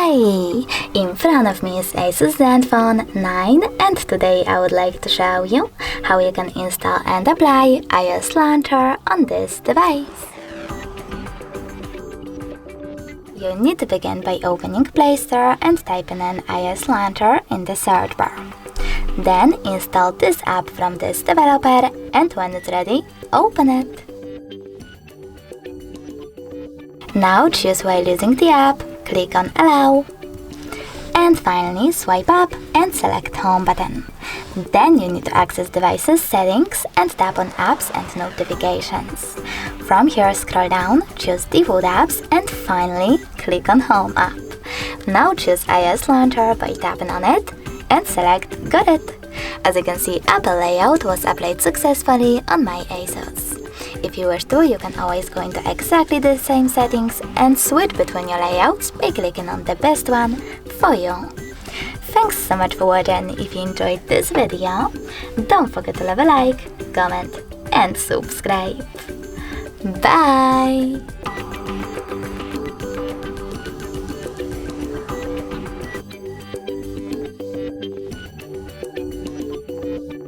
Hi! In front of me is ASUS Zenfone 9 and today I would like to show you how you can install and apply iOS Launcher on this device. You need to begin by opening Play Store and typing in iOS Launcher in the search bar. Then install this app from this developer and when it's ready, open it. Now choose while using the app, click on Allow. And finally swipe up and select Home button. Then you need to access device's settings and tap on Apps and Notifications. From here scroll down, choose Default Apps and finally click on Home app. Now choose iOS Launcher by tapping on it and select Got it. As you can see, Apple layout was applied successfully on my ASUS. If you wish to, you can always go into exactly the same settings and switch between your layouts by clicking on the best one for you. Thanks so much for watching. If you enjoyed this video, don't forget to leave a like, comment and subscribe. Bye!